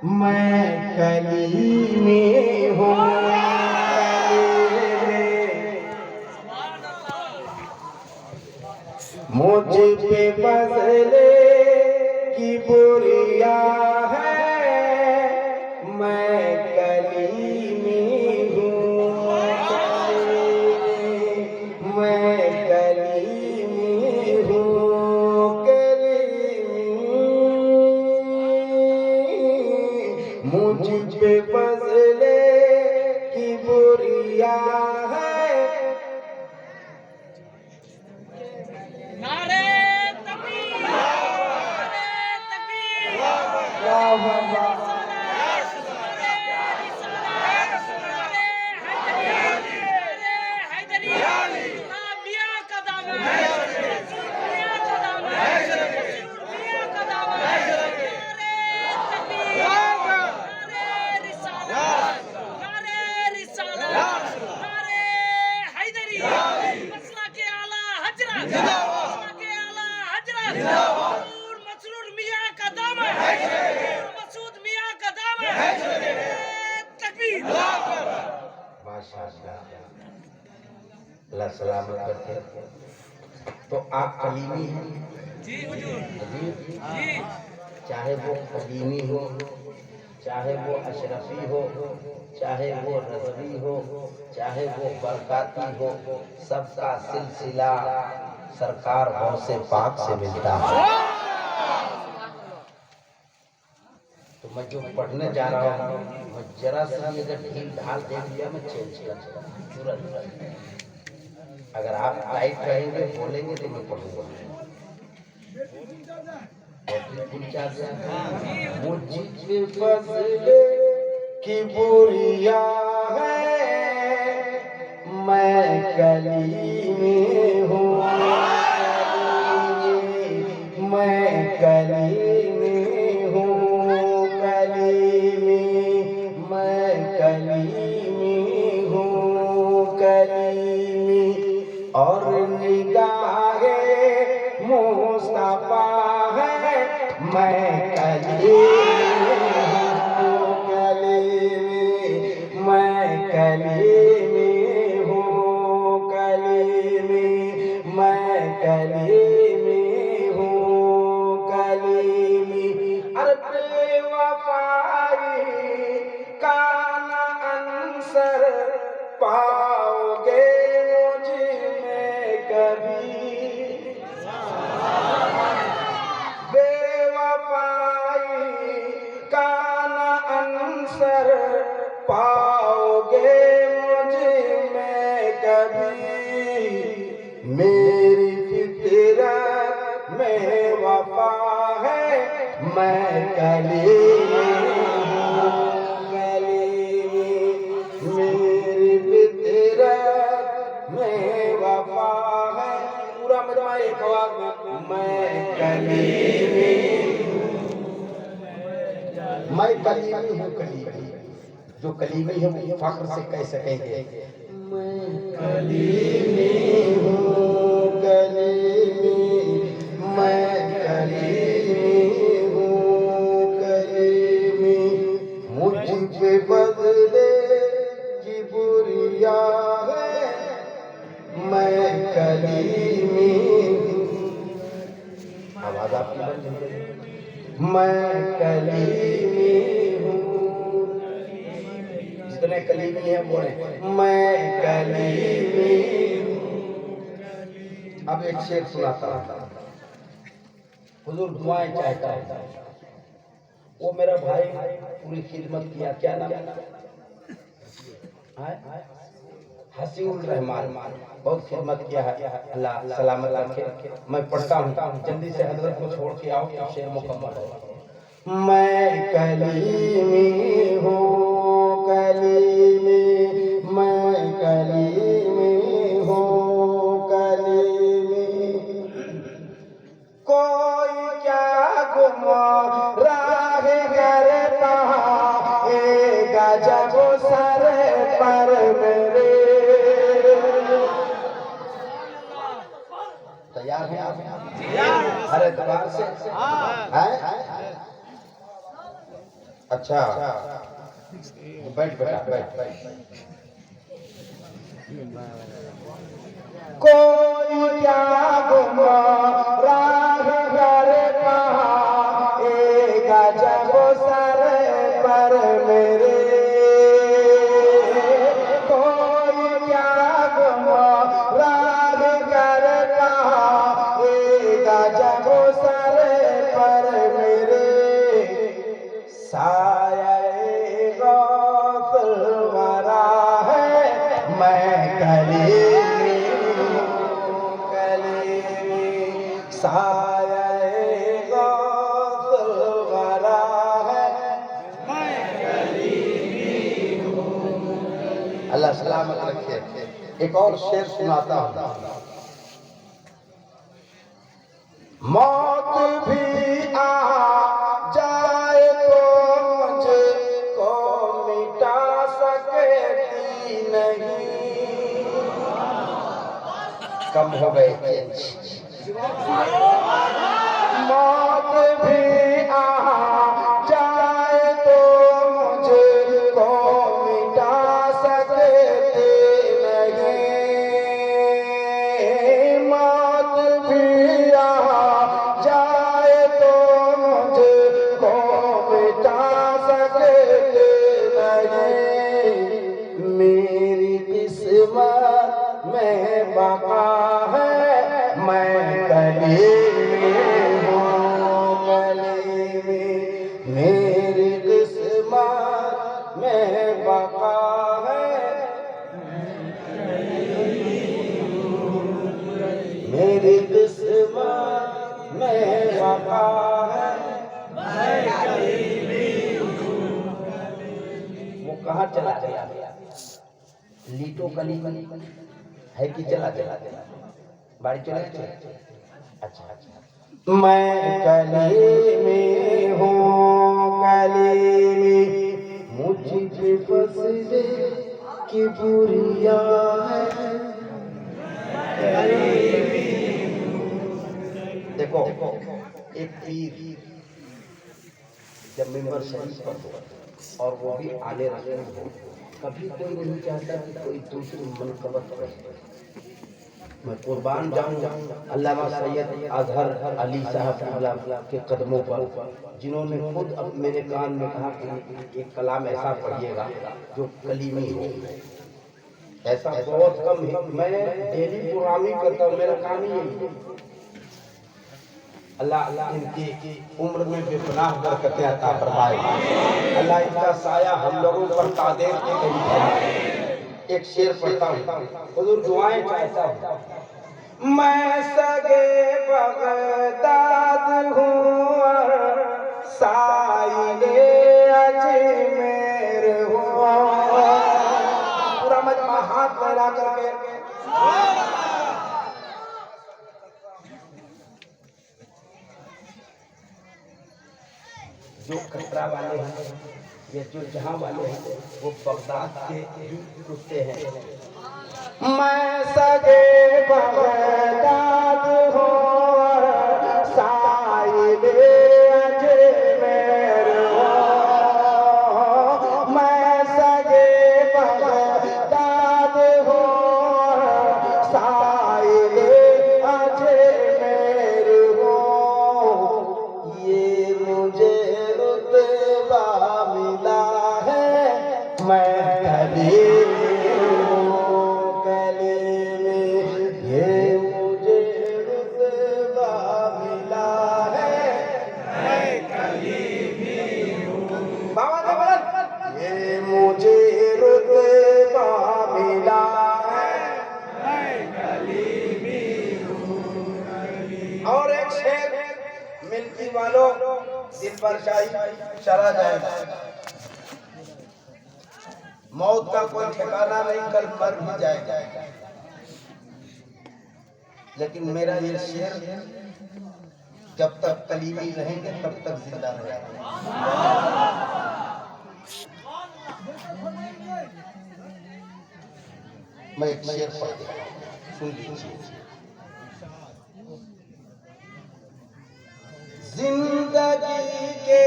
मैं कली में हूँ मुझ पे बदले की बुरिया है, मैं कली में हूँ मैं कली में हूँ मुझ पे बदले की बुरिया है। अल्लाह सलामत रखे। तो आप कलीमी हैं जी हुजूर जी, चाहे वो कलीमी हो, चाहे वो अशरफी हो, चाहे वो रज़वी हो, चाहे वो बरकाती हो, सबका सिलसिला सरकार गौसे पाक से मिलता है। तो मैं जो पढ़ने जा रहा हूँ, मैं जरा सा अगर ढील ढाल देख लिया मैं चेंज कर तुरंत। अगर आप टाइट रहेंगे बोलेंगे तो मैं पढ़ूंगा। मुझे बदले की बुरिया है, मैं कली में हूँ मैं कली में हूँ मैं कली में हूँ और निगाहे मुस्तफा है, मैं कली मैं कली में हूँ मैं कली में हूँ अरे बेवफाई का ना अंसर पाओगे पाओगे मुझे में कभी। मेरी फितरत में वफा है, मैं कली मेरी फितरत में वफा है। पूरा मजमा एक आवाज में, मैं कली मैं कलीमी हूँ जो कलीमी है वो फख्र से कह सकेंगे मैं कलीमी हूँ मैं कलीमी हूँ मुझ पे बदले की बुरिया है, मैं कलीमी आवाज आपकी बन गई। मैं कलीमी हूँ, जितने कलीमी है बोले मैं कलीमी हूँ। अब एक शेर सुनाता हूँ, हुजूर दुआएं चाहता है। वो मेरा भाई पूरी खिदमत किया, क्या नाम हसीउल रहमान, बहुत खिदमत किया है, अल्लाह सलामत रखे। मैं पढ़ता हूँ, जल्दी से हजरत को छोड़ के आओ तो शेर मुकम्मल हो। मैं कलीमी हूँ मैं कलीमी हूँ कोई क्या गुमराह कर पाएगा जब सर पर मेरे। तैयार है आप? अरे दरबार से अच्छा बैठ बेटा बैठ। कोई क्या गुमराह कर पाएगा जब सर पर मेरे, कोई क्या गुमराह कर पाएगा जब सर पर मेरे, साये गौसल वरा है मैं कलीमी साये गौसल वरा है मैं कलीमी हूँ। अल्लाह सलामत रखे। एक और शेर सुनाता हूँ। मौत भी आ जाए तो मुझको मिटा सकती नहीं। कम हो गए। मौत भी आ जाए तो मुझको मिटा सकती नहीं। मौत भी आ जाए तो मुझको मिटा सकती नहीं। मेरी किस्मत में बका है मैं कलीमी हूँ कलीमी। मेरी किस्मत में बका है मेरी किस्मत में बका है मैं कलीमी हूँ। वो कहाँ चला गया? लीटो कलीमी है कि चला बाड़ी चले। अच्छा मैं कलीमी हूँ कलीमी, मुझ पे फसले की बुरिया है। देखो एक पीर जब मेंबर शरीफ पर हो और वो भी आले रखे हो, कभी कोई नहीं चाहता कि कोई दूसरी मनकबत करे। मैं कुर्बान जाऊं अल्लामा सैयद अजहर अली साहब के कदमों पर, जिन्होंने खुद अब मेरे कान में कहा कि एक कलाम ऐसा पढ़िएगा जो कलीमी हो। ऐसा बहुत कम है। मैं डेली गुलामी करता हूँ, मेरा काम ही यही। अल्लाह इनकी उम्र में बेपनाह बरकतें अता फरमाए। अल्लाह इनका साया हम लोगों पर कादिर के करीब फरमाए। एक शेर पढ़ता हूँ, हुजूर दुआएं चाहता हूँ। मैं सगे बगदाद हूँ और साइले अजमेर हूँ। पूरा मजमा हाथ फैला करके जो कटरा वाले हैं ये जो जहां वाले हैं वो बगदाद के ही कुत्ते हैं। मैं सगे बगदाद हूँ साइले अजमेर हूँ। मैं सगे बगदाद हूँ साइले अजमेर हूँ। ये मुझे रुतबा मिला है मैं कलीमी हूँ कलीमी। ये मुझे रुतबा मिला है मैं कलीमी हूँ। बाबा जबरन ये मुझे रुतबा मिला है मैं कलीमी हूँ। और एक शेर मिल्की वालों दिल पर शाही चला जाएगा। मौत का कोई ठिकाना नहीं, कल मर भी जाएगा। लेकिन मेरा ये शेर जब तक कलीमी रहेंगे तब तक जिंदा रहेगा। मैं एक शेर पढ़ देता हूं, सुन लीजिए। जिंदगी के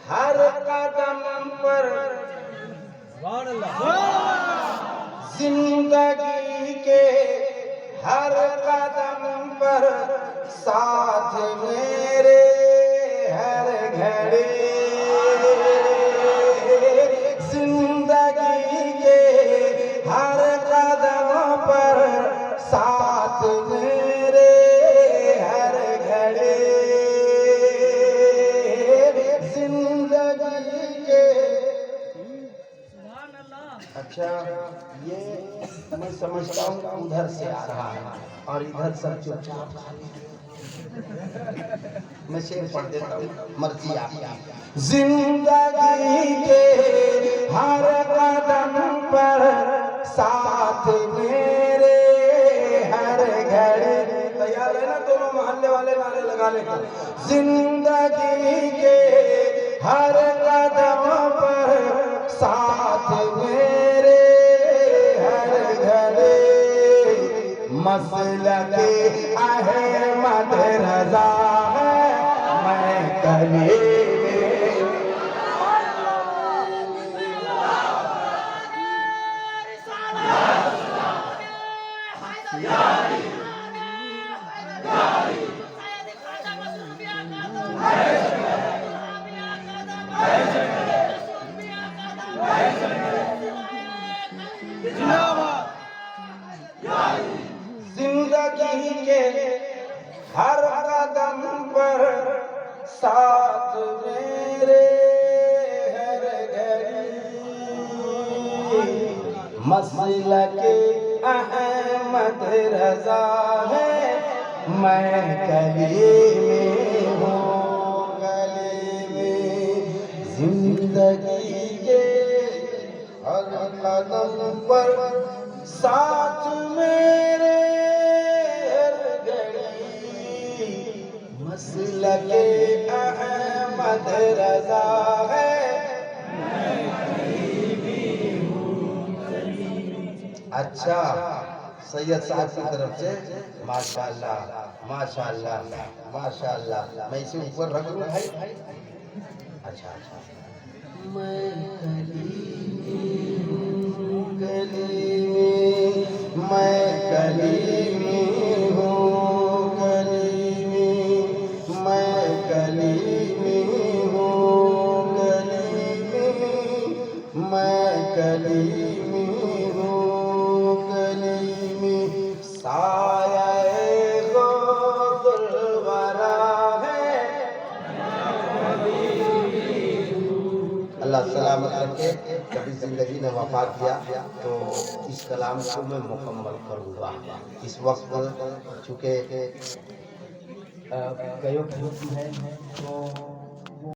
हर जिंदगी के हर कदम पर साथ मेरे हर घड़ी, जिंदगी के हर कदम पर साथ मेरे हर घड़ी, जिंदगी के। अच्छा, ये मैं समझता हूँ उधर से आ रहा है और इधर सब चुपचाप। मैं शेर पढ़ देता हूँ, मर्जी आपकी। जिंदगी के हर कदम पर साथ मेरे हर घड़ी। तैयार है ना? दोनों मोहल्ले वाले नारे लगा लेकर। जिंदगी के हर कदम पर साथ मेरे हर घड़ी, मसलके अहमद रजा है मैं कली जिंदगी के हर कदम पर साथ मेरे हर घड़ी, मसलके अहमद रजा है मैं गली में हूँ, गली में। जिंदगी के हर कदम पर साथ मेरे हर घड़ी, मसलके अहमद रजा है मैं गरीबी हूँ। अच्छा, सैयद साहब की तरफ से माशाअल्लाह माशाअल्लाह माशाअल्लाह। मैं इसे ऊपर रख लूँ भाई? अच्छा अच्छा। मैं गली में, मैं गली में हूँ, गली में, मैं गली में हूँ, गली में, मैं गली में हूँ, गली में। साया गुलवरा है अल्लाह सलामत रखे। कभी जिंदगी ने वफा किया तो इस कलाम को मैं मुकम्मल करूँगा। इस वक्त चूँकि कयो है तो